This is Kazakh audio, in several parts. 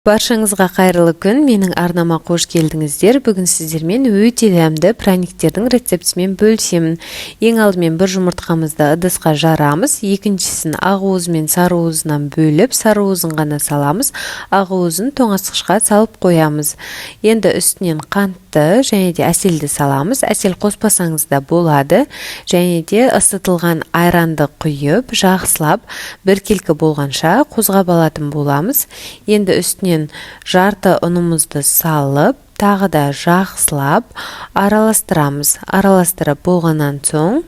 Баршаңызға қайырлы күн, менің арнама қош келдіңіздер. Бүгін сіздермен өте дәмді праниктердің рецептісімен бөлісемін. Ең алдымен бір жұмыртқамызды ыдысқа жарамыз, екіншісін ақуыз мен сарыуызынан бөліп, сарыуызын ғана саламыз, ақуызын тоңазытқышқа салып қоямыз. Енді үстінен қантты және де әселді саламыз. Әсел қоспасаңыз да болады. Және де ысытылған айранды құйып, жақсылап біркелкі болғанша қозғап алатын боламыз. Енді үстінен жарты ұнымызды салып, тағы да жақсылап араластырамыз. Араластырып болғаннан соң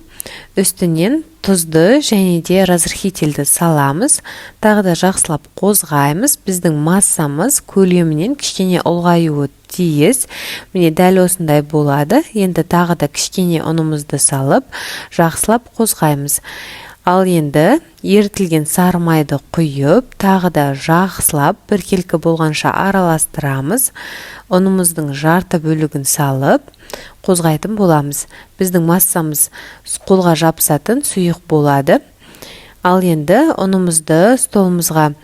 үстінен тұзды және де разрыхительді саламыз. Тағы да жақсылап қозғаймыз. Біздің массамыз көлемінен кішкене ұлғаюы тиіс. Міне дәл осындай болады. Енді тағы да кішкене ұнымызды салып, жақсылап қозғаймыз. Ал енді ерітілген сары майды құйып, тағы да жақсылап біркелкі болғанша араластырамыз. Ұнымыздың жарты бөлігін салып, қозғайтын боламыз. Біздің массамыз қолға жабысатын сұйық болады. Ал енді ұнымызды столымызға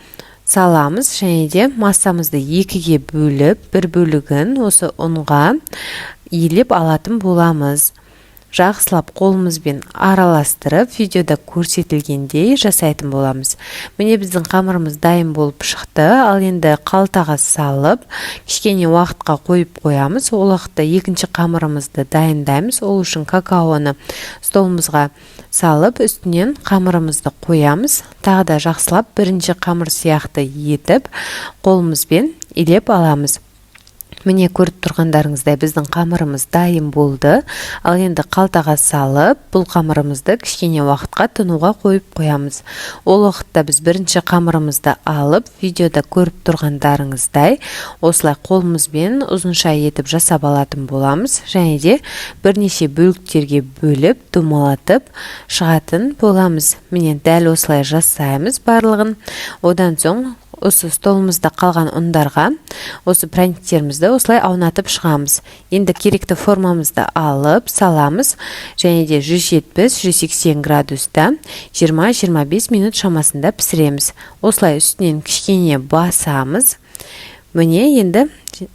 саламыз және де массамызды екіге бөліп, бір бөлігін осы ұнға иілеп алатын боламыз. Жақсылап қолымызбен араластырып, видеода көрсетілгендей жасайтын боламыз. Міне біздің қамырымыз дайын болып шықты. Ал енді қалтаға салып, кішкене уақытқа қойып қоямыз. Ол уақытта екінші қамырымызды дайындаймыз. Ол үшін какаоны столымызға салып, үстінен қамырымызды қоямыз. Тағы да жақсылап бірінші қамыр сияқты етіп, қолымызбен илеп аламыз. Міне көріп тұрғандарыңыздай біздің қамырымыз дайын болды. Ал енді қалтаға салып, бұл қамырымызды кішкене уақытқа тұнуға қойып қоямыз. Ол уақытта біз бірінші қамырымызды алып, видеода көріп тұрғандарыңыздай осылай қолымызбен ұзынша етіп жасап алатын боламыз. Және де бірнеше бөліктерге бөліп, домалатып шығатын боламыз. Міне дәл осылай жасаймыз барлығын. Одан соң осы столымызда қалған ұндарға осы праниктерімізді осылай аунатып шығамыз. Енді керекті формамызды алып саламыз және де 170-180 градуста 20-25 минут шамасында пісіреміз. Осылай үстінен кішкене басамыз. Міне енді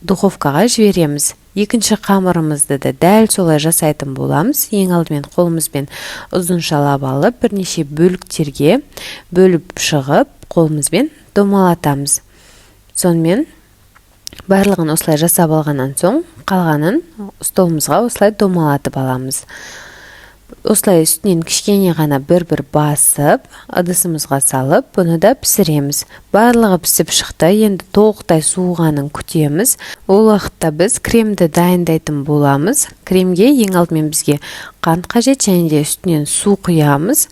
духовкаға жібереміз. Екінші қамырымызды да дәл солай жасайтын боламыз. Ең алдымен қолымызбен ұзыншалап алып, бірнеше бөліктерге бөліп шығып, қолымызбен домалатамыз. Сонымен барлығын осылай жасап алғаннан соң, қалғанын столымызға осылай домалатып аламыз. Осылай үстінен кішкене ғана бір-бір басып, ыдысымызға салып, бұны да пісіреміз. Барлығы пісіп шықты. Енді толықтай суығанын күтеміз. Ол уақытта біз кремді дайындайтын боламыз. Кремге ең алдымен бізге қант қажет және де үстінен су құямыз.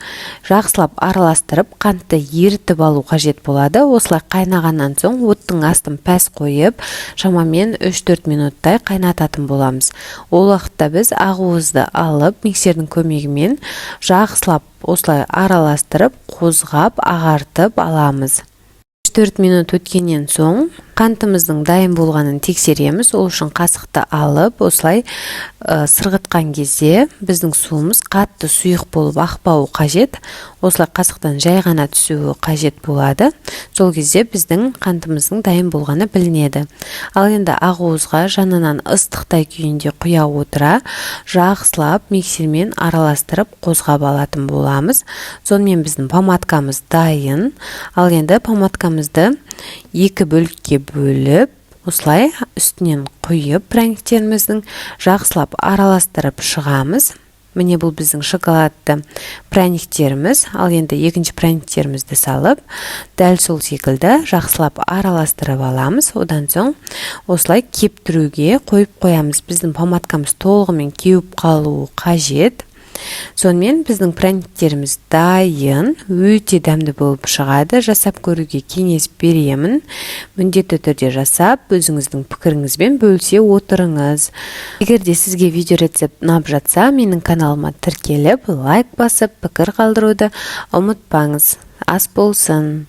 Жақсылап араластырып, қантты ерітіп алу қажет болады. Осылай қайнағаннан соң оттың астын пәс қойып, шамамен 3-4 минуттай қайнататын боламыз. Ол уақытта біз ақуызды алып, миксердің көмегімен жақсылап осылай араластырып, қозғап, ағартып аламыз. 4 минут өткеннен соң қантымыздың дайын болғанын тексереміз. Ол үшін қасықты алып, осылай сырғытқан кезде біздің суымыз қатты сұйық болып ақпауы қажет. Осылай қасықтан жай ғана түсуі қажет болады. Сол кезде біздің қантымыздың дайын болғаны білінеді. Ал енді ақуызға жанынан ыстықтай күйінде құя отыра, жақсылап миксермен араластырып қозғап алатын боламыз. Сонымен біздің помадкамыз дайын. Ал енді помадкамызды екі бөлікке бөліп, осылай үстінен құйып праниктеріміздің жақсылап араластырып шығамыз. Міне бұл біздің шоколадты праниктеріміз. Ал енді екінші праниктерімізді салып, дәл сол секілді жақсылап араластырып аламыз. Одан соң осылай кептіруге қойып қоямыз. Біздің помадкамыз толығымен кеуіп қалуы қажет. Сонымен біздің праниктеріміз дайын, өте дәмді болып шығады. Жасап көруге кеңес беремін. Міндетті түрде жасап, өзіңіздің пікіріңізбен бөлісе отырыңыз. Егер де сізге видео рецепт ұнап жатса, менің каналыма тіркеліп, лайк басып, пікір қалдыруды ұмытпаңыз. Ас болсын!